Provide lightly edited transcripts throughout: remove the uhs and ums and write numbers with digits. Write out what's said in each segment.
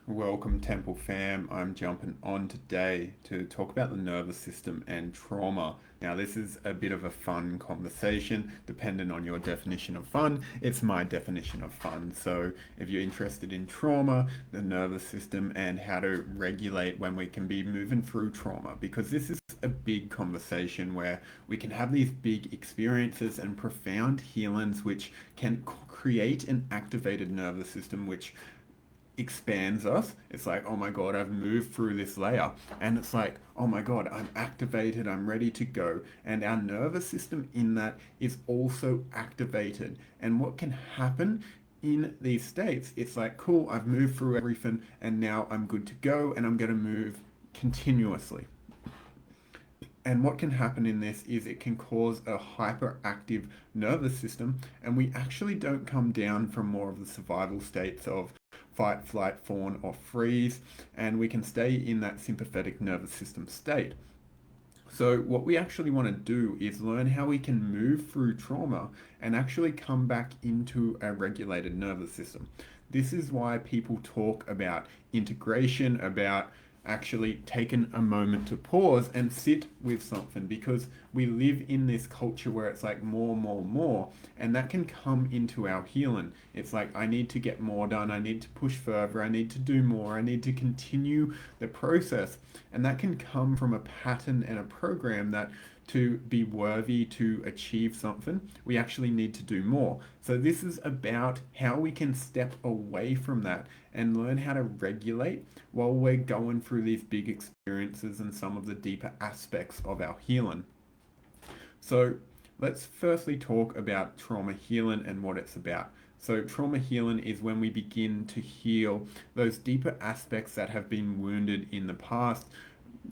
Welcome, Temple fam. I'm jumping on today to talk about the nervous system and trauma. Now, this is a bit of a fun conversation, depending on your definition of fun. It's my definition of fun. So, if you're interested in trauma, the nervous system, and how to regulate when we can be moving through trauma, because this is a big conversation where we can have these big experiences and profound healings, which can create an activated nervous system, which expands us. It's like, oh my God, I've moved through this layer. And it's like, oh my God, I'm activated, I'm ready to go. And our nervous system in that is also activated. And what can happen in these states, it's like, cool, I've moved through everything and now I'm good to go and I'm going to move continuously. And what can happen in this is it can cause a hyperactive nervous system, and we actually don't come down from more of the survival states of fight, flight, fawn, or freeze, and we can stay in that sympathetic nervous system state. So, what we actually want to do is learn how we can move through trauma and actually come back into a regulated nervous system. This is why people talk about integration, about actually taking a moment to pause and sit with something, because we live in this culture where it's like more, more, more, and that can come into our healing. It's like, I need to get more done, I need to push further, I need to do more, I need to continue the process. And that can come from a pattern and a program that to be worthy to achieve something, we actually need to do more. So, this is about how we can step away from that and learn how to regulate while we're going through these big experiences and some of the deeper aspects of our healing. So, let's firstly talk about trauma healing and what it's about. So, trauma healing is when we begin to heal those deeper aspects that have been wounded in the past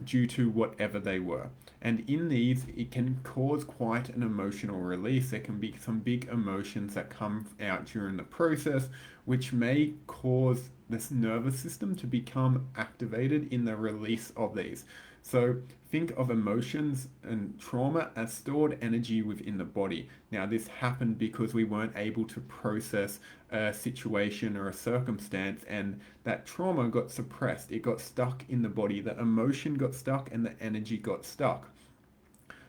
due to whatever they were. And in these, it can cause quite an emotional release. There can be some big emotions that come out during the process, which may cause this nervous system to become activated in the release of these. So think of emotions and trauma as stored energy within the body. Now, this happened because we weren't able to process a situation or a circumstance, and that trauma got suppressed. It got stuck in the body. The emotion got stuck and the energy got stuck.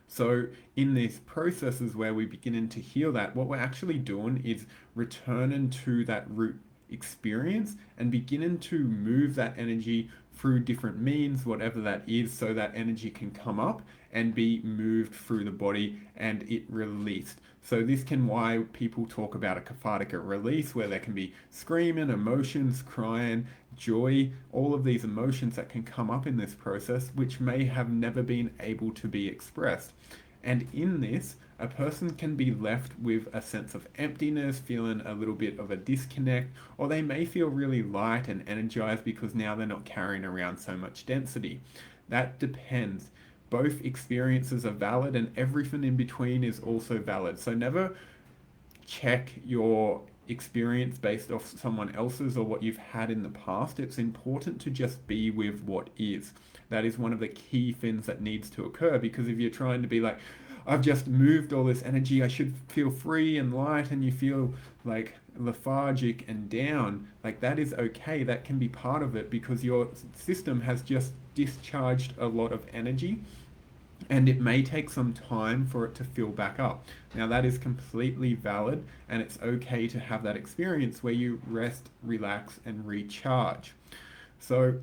So, in these processes where we begin to heal that, what we're actually doing is returning to that root experience and beginning to move that energy through different means, whatever that is, so that energy can come up and be moved through the body and it released. So this can why people talk about a cathartic release, where there can be screaming, emotions, crying, joy, all of these emotions that can come up in this process, which may have never been able to be expressed. And in this, a person can be left with a sense of emptiness, feeling a little bit of a disconnect, or they may feel really light and energized because now they're not carrying around so much density. That depends. Both experiences are valid, and everything in between is also valid. So never check your experience based off someone else's or what you've had in the past. It's important to just be with what is. That is one of the key things that needs to occur, because if you're trying to be like, I've just moved all this energy, I should feel free and light, and you feel like lethargic and down, like that is okay. That can be part of it because your system has just discharged a lot of energy, and it may take some time for it to fill back up. Now, that is completely valid, and it's okay to have that experience where you rest, relax, and recharge. So,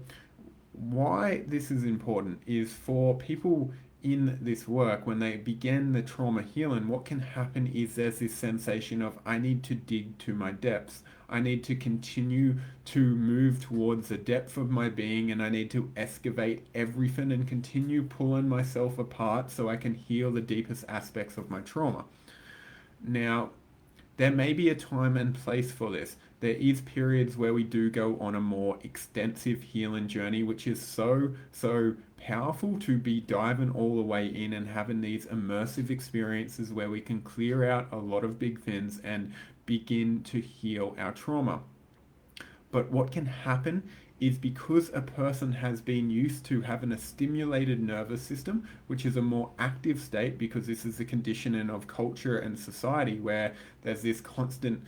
why this is important is for people in this work, when they begin the trauma healing, what can happen is there's this sensation of, I need to dig to my depths. I need to continue to move towards the depth of my being, and I need to excavate everything and continue pulling myself apart so I can heal the deepest aspects of my trauma. Now, there may be a time and place for this. There is periods where we do go on a more extensive healing journey, which is so powerful, to be diving all the way in and having these immersive experiences where we can clear out a lot of big things and begin to heal our trauma. But what can happen is, because a person has been used to having a stimulated nervous system, which is a more active state, because this is the conditioning of culture and society where there's this constant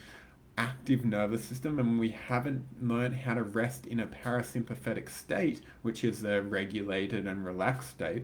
active nervous system and we haven't learned how to rest in a parasympathetic state, which is a regulated and relaxed state,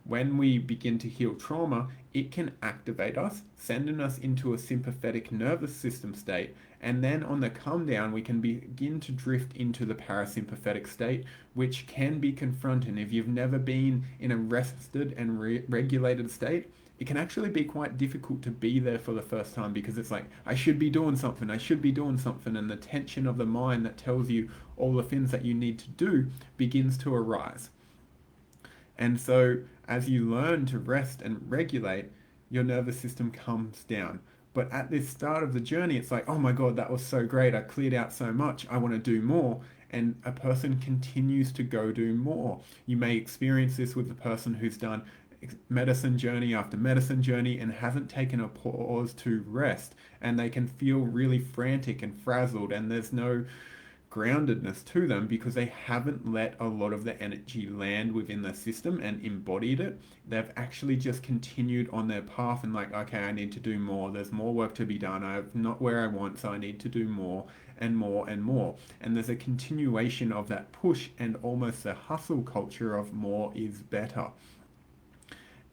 when we begin to heal trauma, it can activate us, sending us into a sympathetic nervous system state. And then on the come down, we can begin to drift into the parasympathetic state, which can be confronting. If you've never been in a rested and regulated state, it can actually be quite difficult to be there for the first time because it's like, I should be doing something, I should be doing something. And the tension of the mind that tells you all the things that you need to do begins to arise. And so, as you learn to rest and regulate, your nervous system comes down. But at this start of the journey, it's like, oh my God, that was so great. I cleared out so much. I want to do more. And a person continues to go do more. You may experience this with the person who's done medicine journey after medicine journey and hasn't taken a pause to rest. And they can feel really frantic and frazzled, and there's no groundedness to them because they haven't let a lot of the energy land within the system and embodied it. They've actually just continued on their path and like, okay, I need to do more. There's more work to be done. I'm not where I want, so I need to do more and more and more. And there's a continuation of that push and almost a hustle culture of more is better.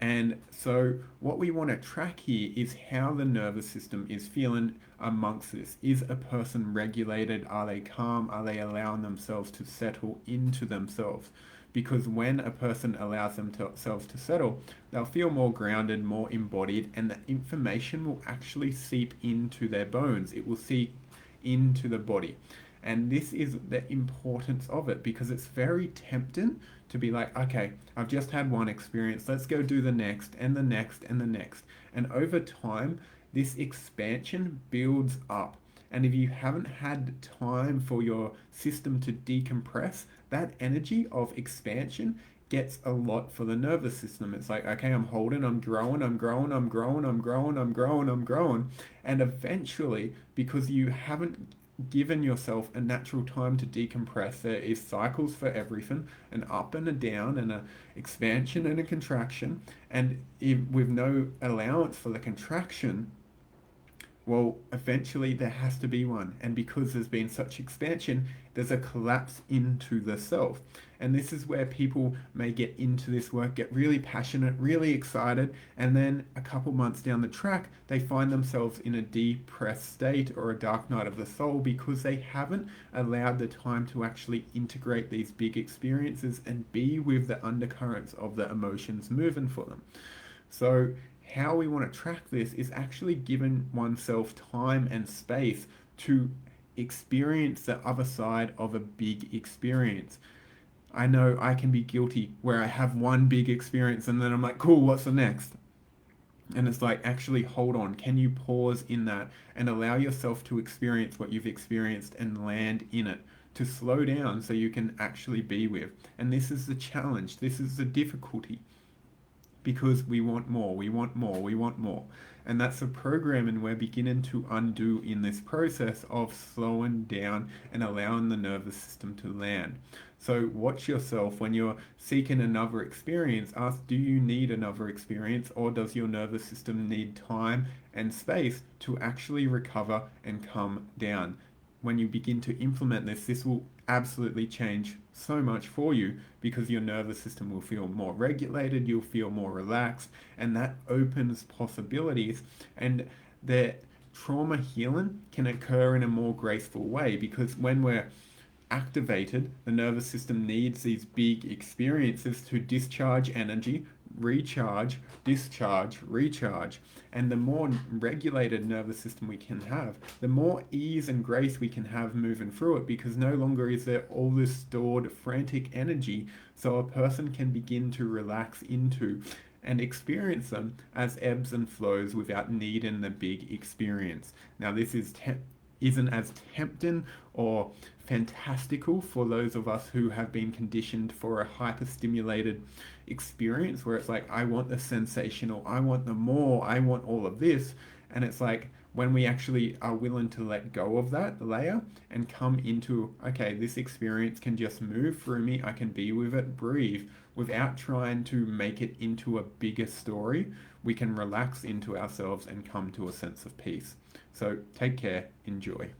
And so what we want to track here is how the nervous system is feeling amongst this. Is a person regulated? Are they calm? Are they allowing themselves to settle into themselves? Because when a person allows themselves to settle, they'll feel more grounded, more embodied, and the information will actually seep into their bones. It will seep into the body. And this is the importance of it because it's very tempting to be like, okay, I've just had one experience, let's go do the next and the next and the next. And over time, this expansion builds up. And if you haven't had time for your system to decompress, that energy of expansion gets a lot for the nervous system. It's like, okay, I'm holding, I'm growing, I'm growing, I'm growing, I'm growing, I'm growing, I'm growing. And eventually, because you haven't given yourself a natural time to decompress, there is cycles for everything, an up and a down and a expansion and a contraction. And if, with no allowance for the contraction, well, eventually there has to be one. And because there's been such expansion, there's a collapse into the self. And this is where people may get into this work, get really passionate, really excited, and then a couple months down the track, they find themselves in a depressed state or a dark night of the soul because they haven't allowed the time to actually integrate these big experiences and be with the undercurrents of the emotions moving for them. So how we want to track this is actually giving oneself time and space to experience the other side of a big experience. I know I can be guilty where I have one big experience and then I'm like, cool, what's the next? And it's like, actually, hold on. Can you pause in that and allow yourself to experience what you've experienced and land in it? To slow down so you can actually be with. And this is the challenge. This is the difficulty because we want more, we want more, we want more. And that's a program, and we're beginning to undo in this process of slowing down and allowing the nervous system to land. So watch yourself when you're seeking another experience. Ask, do you need another experience, or does your nervous system need time and space to actually recover and come down? When you begin to implement this, this will absolutely change so much for you because your nervous system will feel more regulated, you'll feel more relaxed, and that opens possibilities. And the trauma healing can occur in a more graceful way because when we're activated, the nervous system needs these big experiences to discharge energy, recharge, discharge, recharge. And the more regulated nervous system we can have, the more ease and grace we can have moving through it because no longer is there all this stored frantic energy. So a person can begin to relax into and experience them as ebbs and flows without needing the big experience. Now, this isn't as tempting or fantastical for those of us who have been conditioned for a hyper-stimulated experience where it's like, I want the sensational, I want the more, I want all of this. And it's like, when we actually are willing to let go of that layer and come into, okay, this experience can just move through me, I can be with it, breathe, without trying to make it into a bigger story, we can relax into ourselves and come to a sense of peace. So take care, enjoy.